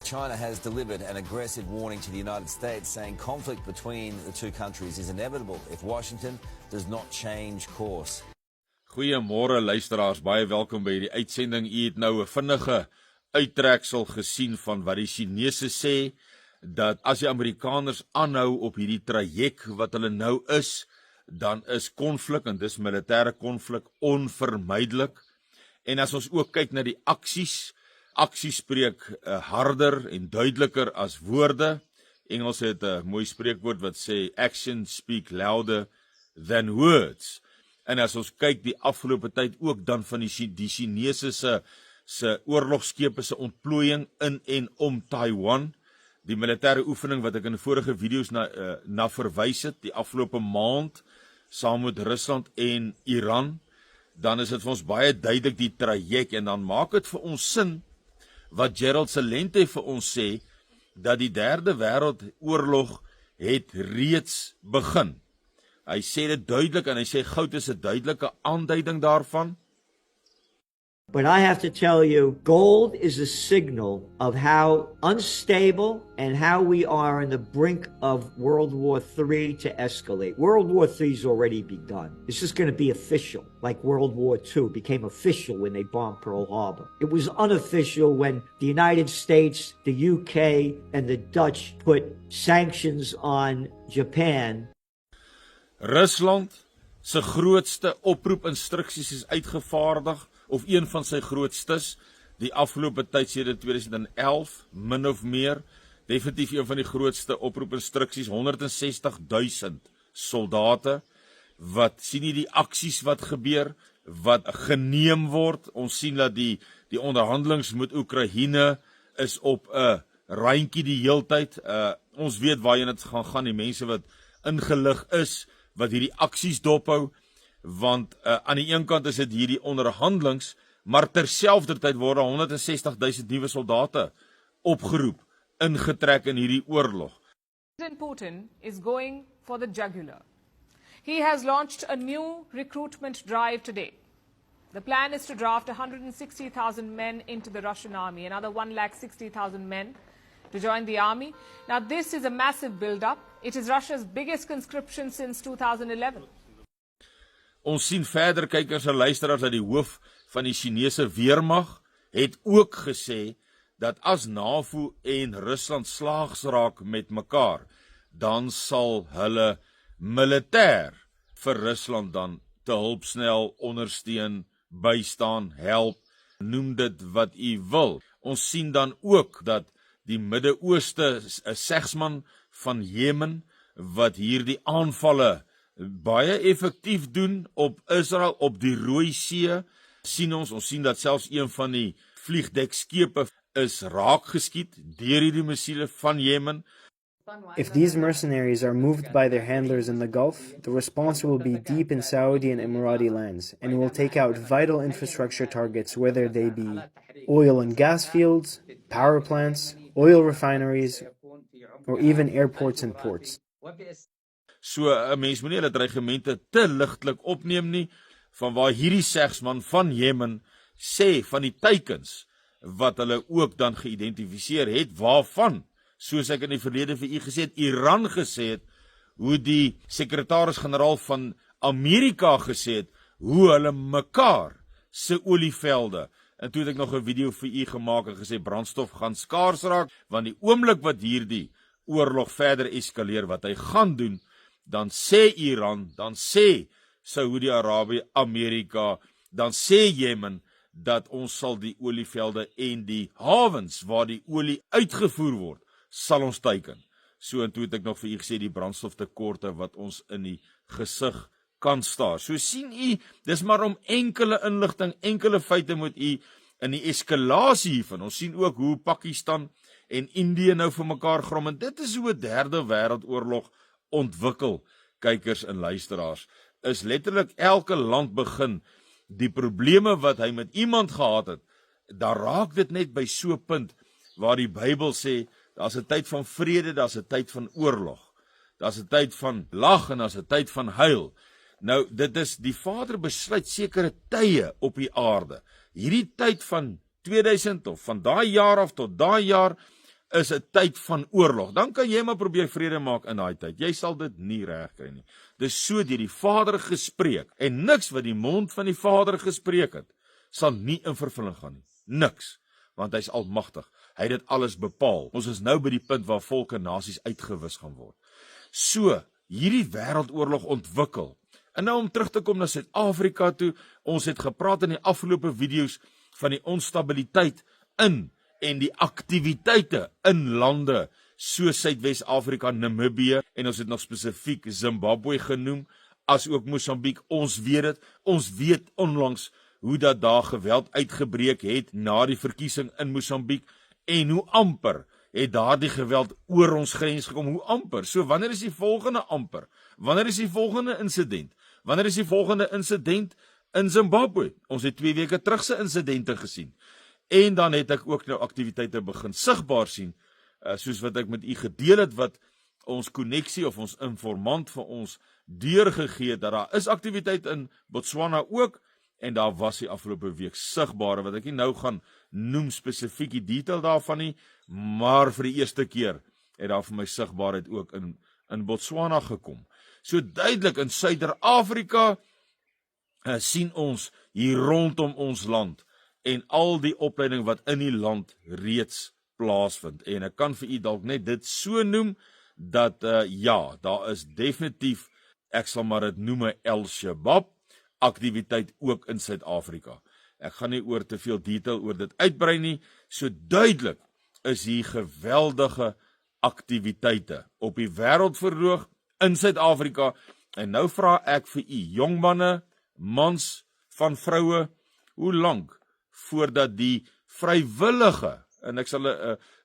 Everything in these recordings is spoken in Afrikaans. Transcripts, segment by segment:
China has delivered an aggressive warning to the United States, saying conflict between the two countries is inevitable if Washington does not change course. Goeiemôre luisteraars, baie welkom by hierdie uitsending. U het nou 'n vinnige uittreksel gesien van wat die Chinese sê, dat as die Amerikaners aanhou op hierdie traject wat hulle nou is, dan is konflik, en dis militêre konflik, onvermydelik. En as ons ook kyk na die aksies spreek harder en duideliker as woorde. Engels het 'n mooi spreekwoord wat sê, actions speak louder than words. En as ons kyk die afgelope tyd ook dan van die Chinese se oorlogskepe se ontplooiing in en om Taiwan, die militêre oefening wat ek in die vorige video's na verwys het, die afgelope maand, saam met Rusland en Iran, dan is dit vir ons baie duidelik die traject, en dan maak dit vir ons sin, wat Gerald Celente vir ons sê, dat die derde wêreldoorlog het reeds begin. Hy sê dit duidelik, en hy sê goud is 'n duidelike aanduiding daarvan. But I have to tell you, gold is a signal of how unstable and how we are on the brink of World War III to escalate. World War III has already begun. This is going to be official, like World War II became official when they bombed Pearl Harbor. It was unofficial when the United States, the UK, and the Dutch put sanctions on Japan. Rusland se grootste oproepinstruksies is uitgevaardig, of een van sy grootstes, die afgelope tyd sedert 2011, min of meer, definitief een van die grootste oproepinstruksies, 160.000 soldate, wat sien jy die aksies wat gebeur, wat geneem word. Ons sien dat die onderhandelings met Oekraïne is op 'n randjie die heeltyd. Ons weet waarheen dit gaan, die mense wat ingelig is, wat hierdie aksies dophou, want aan die een kant is dit hierdie onderhandelings, maar terselfdertyd word 160.000 nuwe soldate opgeroep, ingetrek in hierdie oorlog. President Putin is going for the jugular. He has launched a new recruitment drive today. The plan is to draft 160,000 men into the Russian army, another 160,000 men to join the army. Now this is a massive build-up. It is Russia's biggest conscription since 2011. Ons sien verder, kykers en luisteraars, dat die hoof van die Chinese weermag het ook gesê dat as NAVO en Rusland slaags raak met mekaar, dan sal hulle militêr vir Rusland dan te hulp snel ondersteun, bystaan, help, noem dit wat u wil. Ons sien dan ook dat die Midde-Ooste, 'n segsman van Jemen, wat hierdie aanvalle baie effektief doen op Israel, op die Rooi See, ons sien dat selfs een van die vliegdekskepe is raak geskiet deur hierdie missiele van Jemen. If these mercenaries are moved by their handlers in the Gulf, the response will be deep in Saudi and Emirati lands, and will take out vital infrastructure targets, whether they be oil and gas fields, power plants, oil refineries, or even airports and ports. So 'n mens moet nie hulle dreigemente te ligtelik opneem nie, van waar hierdie segsman van Jemen sê van die teikens wat hulle ook dan geïdentifiseer het, waarvan, soos ek in die verlede vir u gesê het, Iran gesê het, hoe die sekretaris-generaal van Amerika gesê het, hoe hulle mekaar se olievelde, en toe het ek nog 'n video vir u gemaak en gesê, brandstof gaan skaars raak, want die oomblik wat hierdie oorlog verder eskaleer, wat hy gaan doen, dan sê Iran, dan sê Saudi-Arabië, Amerika, dan sê Jemen, dat ons sal die olievelde en die hawens waar die olie uitgevoer word, sal ons teiken. So en toe het ek nog vir u gesê die brandstoftekorte wat ons in die gesig kan staar. So sien u, dis maar om enkele inligting, enkele feite moet u in die eskalasie hiervan. Ons sien ook hoe Pakistan en Indië nou vir mekaar grom, en dit is hoe 'n derde wêreldoorlog ontwikkel, kykers en luisteraars, is letterlik elke land begin, die probleme wat hy met iemand gehad het, daar raak dit net by so 'n punt, waar die Bybel sê, daar's 'n tyd van vrede, daar's 'n tyd van oorlog, daar's 'n tyd van lag en daar's 'n tyd van huil. Nou, dit is, die Vader besluit sekere tye op die aarde, hierdie tyd van 2000 of van daai jaar af tot daai jaar, is 'n tyd van oorlog. Dan kan jy maar probeer vrede maak in daai tyd. Jy sal dit nie regkry nie. Dis so deur die Vader gespreek en niks wat die mond van die Vader gespreek het, sal nie in vervulling gaan nie. Niks, want hy's almagtig. Hy het dit alles bepaal. Ons is nou by die punt waar volke en nasies uitgewis gaan word. So, hierdie wêreldoorlog ontwikkel. En nou om terug te kom na Suid-Afrika toe, ons het gepraat in die afgelope video's van die onstabiliteit in en die aktiwiteite in lande soos Suidwes-Afrika, Namibië en ons het nog spesifiek Zimbabwe genoem, as ook Mosambiek. Ons weet dit, ons weet onlangs hoe dat daar geweld uitgebreek het na die verkiesing in Mosambiek en hoe amper het daardie geweld oor ons grens gekom, hoe amper. So wanneer is die volgende amper? Wanneer is die volgende insident? Wanneer is die volgende insident in Zimbabwe? Ons het 2 weke terug se insidente gesien. En dan het ek ook nou aktiwiteite begin sigbaar sien, soos wat ek met u gedeel het, wat ons koneksie of ons informant vir ons deurgegee het, dat daar is aktiwiteit in Botswana ook, en daar was die afgelope week sigbare, wat ek nie nou gaan noem spesifiek die detail daarvan nie, maar vir die eerste keer het daar vir my sigbaarheid ook in Botswana gekom. So duidelik in Suider-Afrika sien ons hier rondom ons land en al die opleiding wat in die land reeds plaasvind. En ek kan vir u dalk net dit so noem, dat ja, daar is definitief, ek sal maar dit noem, Al-Shabaab aktiwiteit ook in Suid-Afrika. Ek gaan nie oor te veel detail oor dit uitbrei nie, so duidelik is hier geweldige aktiwiteite op die wêreldverhoog in Suid-Afrika. En nou vra ek vir u, jong manne, mans van vroue, hoe lank voordat die vrywillige, en ek sal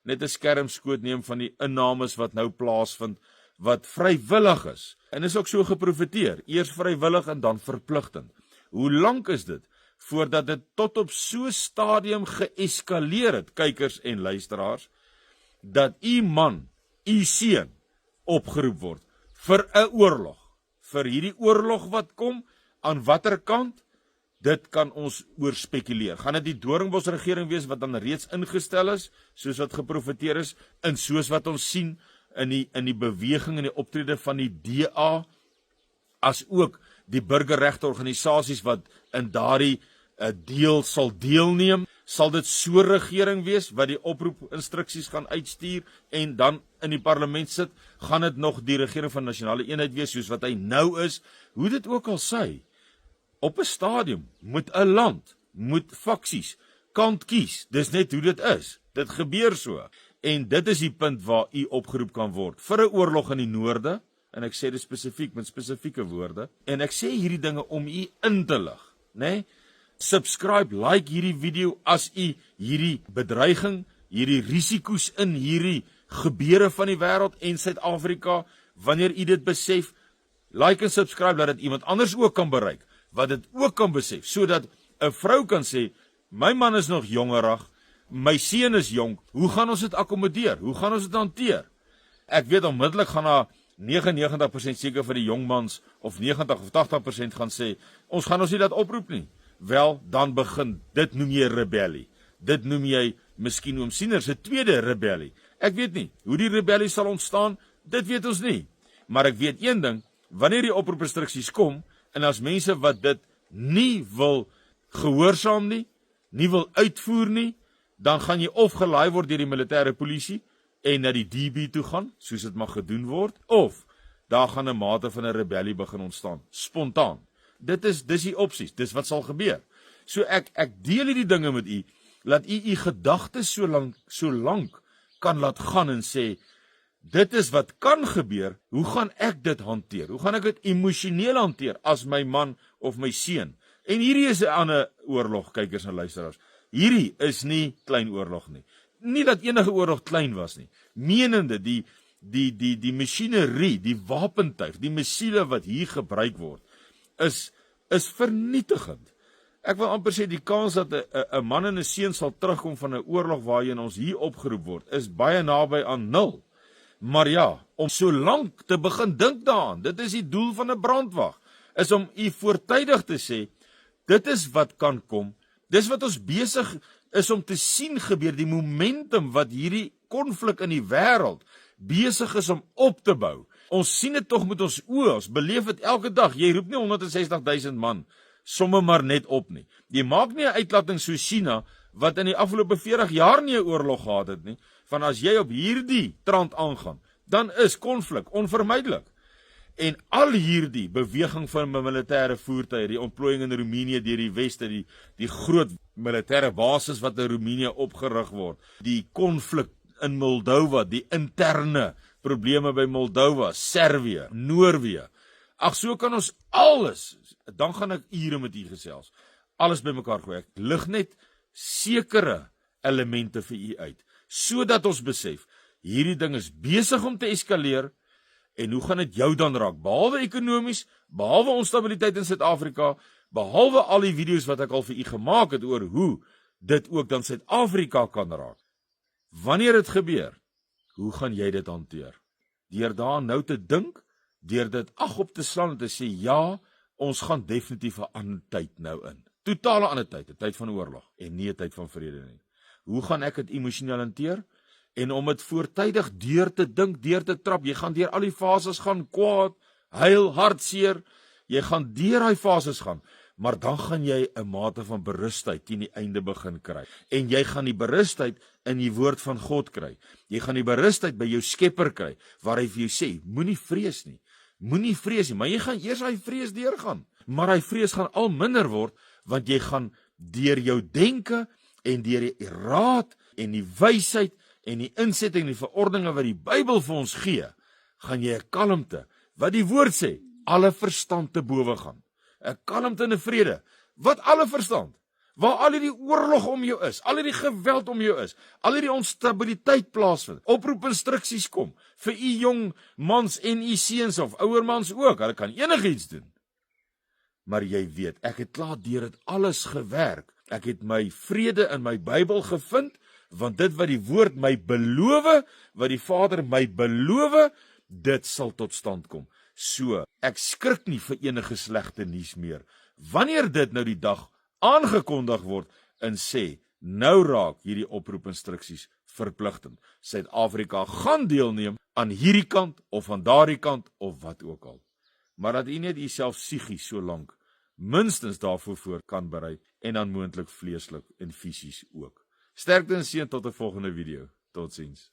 net 'n skermskoot neem van die innames wat nou plaasvind, wat vrywillig is, en is ook so geprofeteer, eers vrywillig en dan verpligtend. Hoe lank is dit voordat dit tot op so 'n stadium geeskaleer het, kykers en luisteraars, dat u man, u seun opgeroep word vir 'n oorlog, vir hierdie oorlog wat kom, aan watter kant? Dit kan ons oor spekuleer. Gaan dit die Doornbos regering wees wat dan reeds ingestel is, soos wat geprofeteer is, en soos wat ons sien in die beweging en die optrede van die DA, as ook die burgerregteorganisasies wat in daardie deel sal deelneem? Sal dit so 'n regering wees wat die oproep instruksies gaan uitstuur en dan in die parlement sit? Gaan dit nog die regering van nasionale eenheid wees soos wat hy nou is? Hoe dit ook al sy, op 'n stadium moet 'n land, moet faksies kant kies. Dis net hoe dit is. Dit gebeur so. En dit is die punt waar u opgeroep kan word vir 'n oorlog in die noorde, en ek sê dit spesifiek met spesifieke woorde, en ek sê hierdie dinge om u in te lig, né? Subscribe, like hierdie video as u hierdie bedreiging, hierdie risiko's in hierdie gebeure van die wêreld en Suid-Afrika, wanneer u dit besef, like en subscribe, dat dit iemand anders ook kan bereik, wat dit ook kan besef, sodat 'n vrou kan sê, my man is nog jongerig, my seun is jonk, hoe gaan ons dit akkommodeer? Hoe gaan ons dit hanteer? Ek weet onmiddellik gaan daar 99% seker vir die jongmans, of 90 of 80% gaan sê, ons gaan ons nie dat oproep nie. Wel, dan begin, dit noem jy rebellie. Dit noem jy, miskien oom Sieners, 'n tweede rebellie. Ek weet nie, hoe die rebellie sal ontstaan, dit weet ons nie. Maar ek weet een ding, wanneer die oproepinstruksies kom, en as mense wat dit nie wil gehoorsaam nie wil uitvoer nie, dan gaan jy of gelaai word deur die militêre polisie en na die DB toe gaan, soos dit mag gedoen word, of daar gaan 'n mate van 'n rebellie begin ontstaan, spontaan. Dis die opsies, dis wat sal gebeur. So ek deel hierdie dinge met u, laat u gedagtes so lank kan laat gaan en sê, dit is wat kan gebeur, hoe gaan ek dit hanteer? Hoe gaan ek dit emosioneel hanteer as my man of my seun? En hierdie is 'n ander oorlog, kykers en luisteraars. Hierdie is nie klein oorlog nie. Nie dat enige oorlog klein was nie. Menende die masjinerie, die wapentuig, die missiele wat hier gebruik word, is vernietigend. Ek wil amper sê die kans dat 'n man en 'n seun sal terugkom van 'n oorlog waarheen ons hier opgeroep word, is baie naby aan 0. Maar ja, om so lank te begin dink daaraan, dit is die doel van 'n brandwag, is om u voortydig te sê, dit is wat kan kom, dis wat ons besig is om te sien gebeur die momentum wat hierdie konflik in die wêreld besig is om op te bou. Ons sien dit tog met ons oë, ons beleef dit elke dag. Jy roep nie 160.000 man somme maar net op nie. Jy maak nie 'n uitlating so China wat in die afgelope 40 jaar nie 'n oorlog gehad het nie, van as jy op hierdie trant aangaan, dan is konflik onvermydelik. En al hierdie beweging van militêre voertuie, die ontplooiing in Roemenië deur die weste, die groot militêre basis wat in Roemenië opgerig word, die konflik in Moldova, die interne probleme by Moldova, Servië, Noorwe. Ag, so kan ons alles, dan gaan ek ure met u gesels, alles bymekaar gooi. Ek lig net sekere elemente vir u uit, sodat ons besef, hierdie ding is besig om te eskaleer, en hoe gaan dit jou dan raak? Behalwe ekonomies, behalwe onstabiliteit in Suid-Afrika, behalwe al die video's wat ek al vir u gemaak het oor hoe dit ook dan Suid-Afrika kan raak. Wanneer dit gebeur, hoe gaan jy dit hanteer? Deur daar nou te dink, deur dit ag op te slaan en te sê, ja, ons gaan definitief 'n ander tyd nou in. Totale ander tyd, 'n tyd van oorlog en nie 'n tyd van vrede nie. Hoe gaan ek dit emosioneel hanteer? En om dit voortydig deur te dink, deur te trap, jy gaan deur al die fases gaan, kwaad, huil, hartseer, jy gaan deur daai fases gaan, maar dan gaan jy 'n mate van berusheid teen die einde begin kry. En jy gaan die berusheid in die woord van God kry. Jy gaan die berusheid by jou Skepper kry, waar hy vir jou sê, moenie vrees nie, maar jy gaan eers daai vrees deurgaan. Maar daai vrees gaan al minder word, want jy gaan deur jou denke en deur die raad en die wysheid en die insetting en die verordeninge wat die Bybel vir ons gee, gaan jy 'n kalmte, wat die woord sê, alle verstand te bowe gaan. 'n Kalmte en 'n vrede, wat alle verstand, waar al hierdie oorlog om jou is, al hierdie geweld om jou is, al hierdie onstabiliteit plaasvind, oproepinstruksies kom, vir u jong mans en u seuns of ouer mans ook, hulle kan enigiets doen. Maar jy weet, ek het klaar deur dit alles gewerk, ek het my vrede in my Bybel gevind, want dit wat die woord my beloof, wat die Vader my beloof, dit sal tot stand kom. So, ek skrik nie vir enige slegte nuus meer, wanneer dit nou die dag aangekondig word en sê, nou raak hierdie oproepinstruksies verpligtend. Suid-Afrika gaan deelneem aan hierdie kant of aan daardie kant of wat ook al. Maar dat u net u self psigies so lank minstens daarvoor voor kan berei en dan moontlik vleeslik en fisies ook. Sterkte en seën tot 'n volgende video. Totsiens.